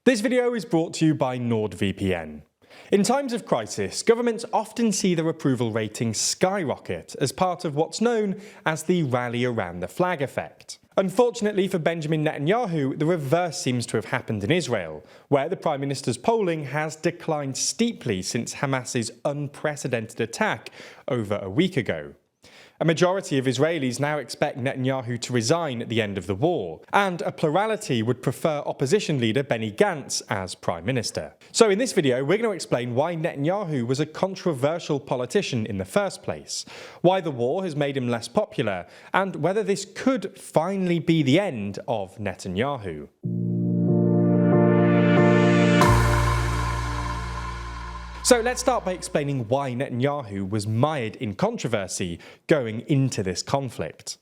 This video is brought to you by NordVPN. In times of crisis, governments often see their approval ratings skyrocket as part of what's known as the rally around the flag effect. Unfortunately for Benjamin Netanyahu, the reverse seems to have happened in Israel, where the Prime Minister's polling has declined steeply since Hamas's unprecedented attack over a week ago. A majority of Israelis now expect Netanyahu to resign at the end of the war, and a plurality would prefer opposition leader Benny Gantz as Prime Minister. So in this video, we're going to explain why Netanyahu was a controversial politician in the first place, why the war has made him less popular, and whether this could finally be the end of Netanyahu. So let's start by explaining why Netanyahu was mired in controversy going into this conflict.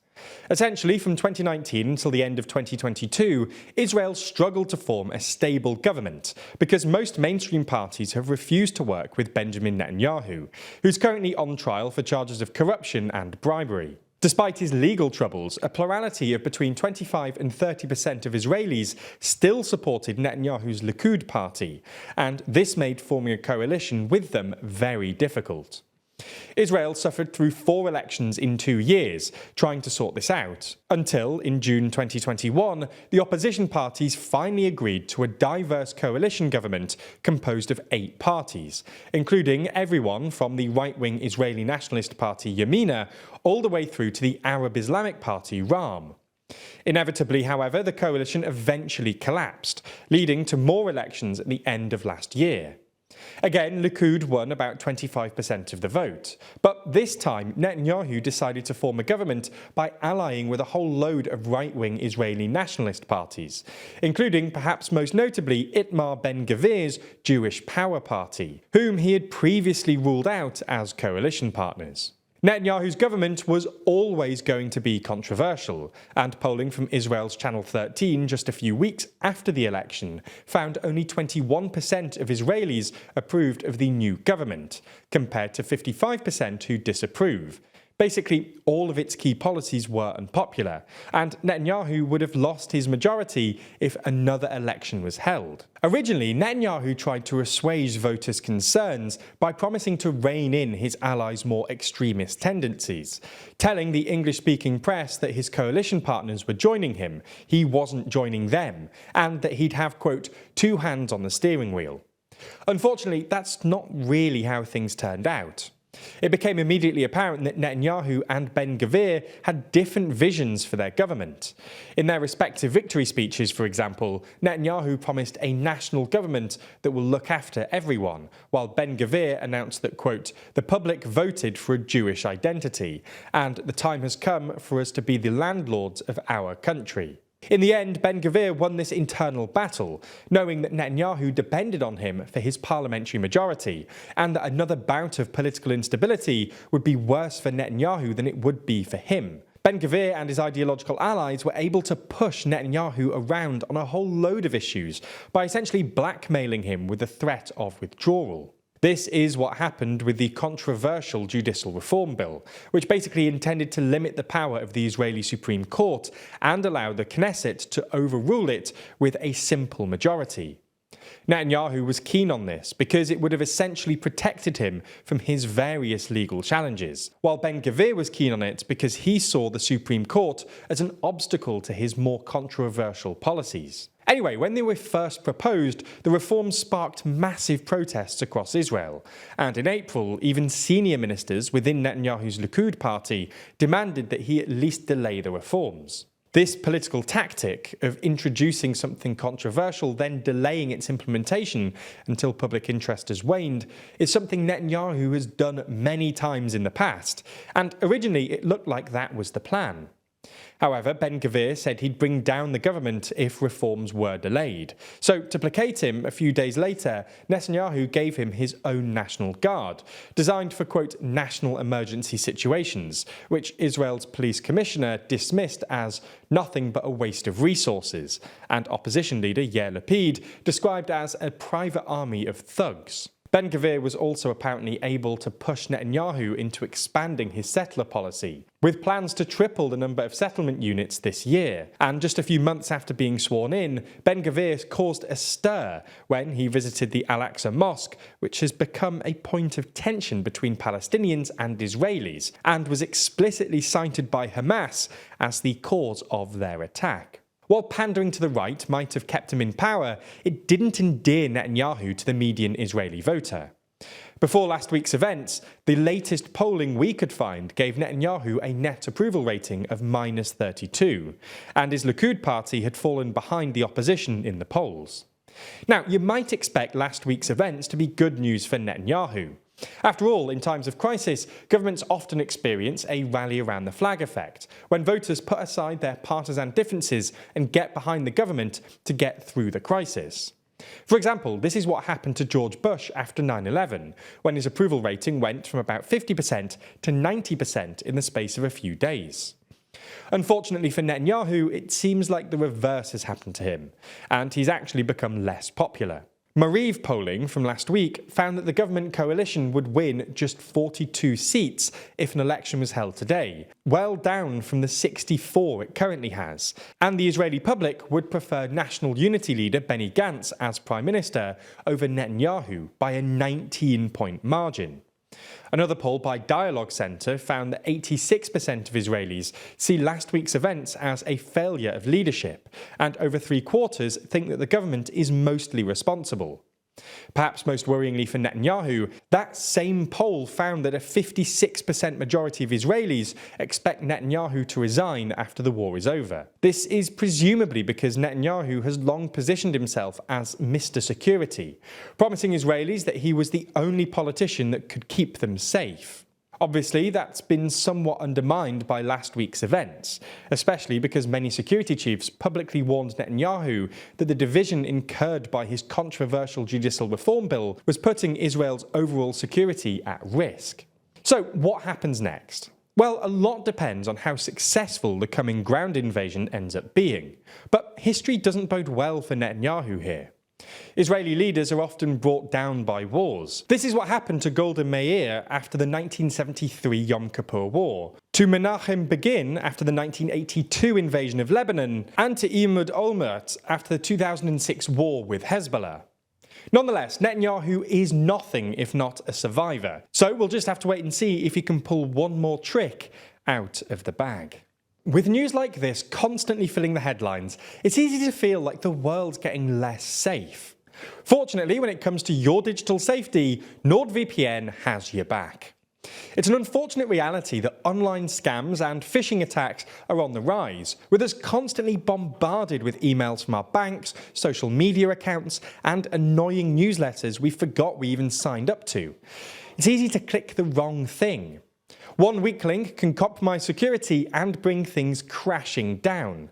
Essentially, from 2019 until the end of 2022, Israel struggled to form a stable government because most mainstream parties have refused to work with Benjamin Netanyahu, who's currently on trial for charges of corruption and bribery. Despite his legal troubles, a plurality of between 25 and 30% of Israelis still supported Netanyahu's Likud party, and this made forming a coalition with them very difficult. Israel suffered through 4 elections in 2 years, trying to sort this out, until, in June 2021, the opposition parties finally agreed to a diverse coalition government composed of 8 parties, including everyone from the right-wing Israeli nationalist party Yamina all the way through to the Arab Islamic party Ram. Inevitably, however, the coalition eventually collapsed, leading to more elections at the end of last year. Again, Likud won about 25% of the vote, but this time Netanyahu decided to form a government by allying with a whole load of right-wing Israeli nationalist parties, including perhaps most notably Itamar Ben-Gvir's Jewish Power Party, whom he had previously ruled out as coalition partners. Netanyahu's government was always going to be controversial, and polling from Israel's Channel 13 just a few weeks after the election found only 21% of Israelis approved of the new government, compared to 55% who disapprove. Basically, all of its key policies were unpopular, and Netanyahu would have lost his majority if another election was held. Originally, Netanyahu tried to assuage voters' concerns by promising to rein in his allies' more extremist tendencies, telling the English-speaking press that his coalition partners were joining him, he wasn't joining them, and that he'd have, quote, 2 hands on the steering wheel. Unfortunately, that's not really how things turned out. It became immediately apparent that Netanyahu and Ben-Gvir had different visions for their government. In their respective victory speeches, for example, Netanyahu promised a national government that will look after everyone, while Ben-Gvir announced that, quote, the public voted for a Jewish identity, and the time has come for us to be the landlords of our country. In the end, Ben-Gvir won this internal battle, knowing that Netanyahu depended on him for his parliamentary majority, and that another bout of political instability would be worse for Netanyahu than it would be for him. Ben-Gvir and his ideological allies were able to push Netanyahu around on a whole load of issues by essentially blackmailing him with the threat of withdrawal. This is what happened with the controversial judicial reform bill, which basically intended to limit the power of the Israeli Supreme Court and allow the Knesset to overrule it with a simple majority. Netanyahu was keen on this because it would have essentially protected him from his various legal challenges, while Ben-Gvir was keen on it because he saw the Supreme Court as an obstacle to his more controversial policies. Anyway, when they were first proposed, the reforms sparked massive protests across Israel, and in April, even senior ministers within Netanyahu's Likud party demanded that he at least delay the reforms. This political tactic of introducing something controversial, then delaying its implementation until public interest has waned, is something Netanyahu has done many times in the past, and originally it looked like that was the plan. However, Ben-Gvir said he'd bring down the government if reforms were delayed. So, to placate him, a few days later, Netanyahu gave him his own National Guard, designed for, quote, national emergency situations, which Israel's police commissioner dismissed as nothing but a waste of resources, and opposition leader Yair Lapid described as a private army of thugs. Ben Gvir was also apparently able to push Netanyahu into expanding his settler policy, with plans to triple the number of settlement units this year. And just a few months after being sworn in, Ben Gvir caused a stir when he visited the Al-Aqsa Mosque, which has become a point of tension between Palestinians and Israelis, and was explicitly cited by Hamas as the cause of their attack. While pandering to the right might have kept him in power, it didn't endear Netanyahu to the median Israeli voter. Before last week's events, the latest polling we could find gave Netanyahu a net approval rating of -32, and his Likud party had fallen behind the opposition in the polls. Now, you might expect last week's events to be good news for Netanyahu. After all, in times of crisis, governments often experience a rally around the flag effect, when voters put aside their partisan differences and get behind the government to get through the crisis. For example, this is what happened to George Bush after 9/11, when his approval rating went from about 50% to 90% in the space of a few days. Unfortunately for Netanyahu, it seems like the reverse has happened to him, and he's actually become less popular. Mariv polling from last week found that the government coalition would win just 42 seats if an election was held today, well down from the 64 it currently has, and the Israeli public would prefer National Unity leader Benny Gantz as Prime Minister over Netanyahu by a 19-point margin. Another poll by Dialogue Centre found that 86% of Israelis see last week's events as a failure of leadership, and over 3/4 think that the government is mostly responsible. Perhaps most worryingly for Netanyahu, that same poll found that a 56% majority of Israelis expect Netanyahu to resign after the war is over. This is presumably because Netanyahu has long positioned himself as Mr. Security, promising Israelis that he was the only politician that could keep them safe. Obviously, that's been somewhat undermined by last week's events, especially because many security chiefs publicly warned Netanyahu that the division incurred by his controversial judicial reform bill was putting Israel's overall security at risk. So, what happens next? Well, a lot depends on how successful the coming ground invasion ends up being, but history doesn't bode well for Netanyahu here. Israeli leaders are often brought down by wars. This is what happened to Golda Meir after the 1973 Yom Kippur War, to Menachem Begin after the 1982 invasion of Lebanon, and to Ehud Olmert after the 2006 war with Hezbollah. Nonetheless, Netanyahu is nothing if not a survivor, so we'll just have to wait and see if he can pull one more trick out of the bag. With news like this constantly filling the headlines, it's easy to feel like the world's getting less safe. Fortunately, when it comes to your digital safety, NordVPN has your back. It's an unfortunate reality that online scams and phishing attacks are on the rise, with us constantly bombarded with emails from our banks, social media accounts, and annoying newsletters we forgot we even signed up to. It's easy to click the wrong thing. One weak link can compromise security and bring things crashing down.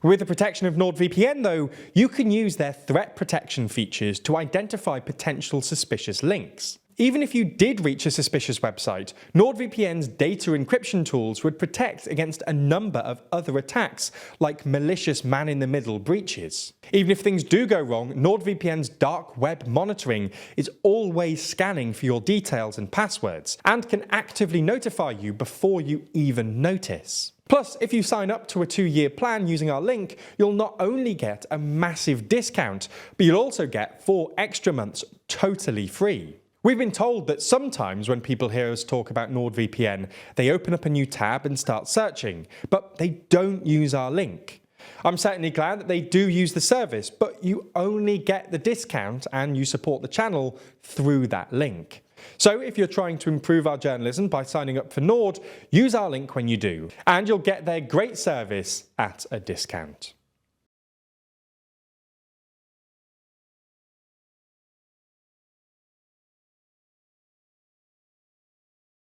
With the protection of NordVPN, though, you can use their threat protection features to identify potential suspicious links. Even if you did reach a suspicious website, NordVPN's data encryption tools would protect against a number of other attacks, like malicious man-in-the-middle breaches. Even if things do go wrong, NordVPN's dark web monitoring is always scanning for your details and passwords, and can actively notify you before you even notice. Plus, if you sign up to a 2-year plan using our link, you'll not only get a massive discount, but you'll also get 4 extra months totally free. We've been told that sometimes when people hear us talk about NordVPN, they open up a new tab and start searching, but they don't use our link. I'm certainly glad that they do use the service, but you only get the discount and you support the channel through that link. So if you're trying to improve our journalism by signing up for Nord, use our link when you do, and you'll get their great service at a discount.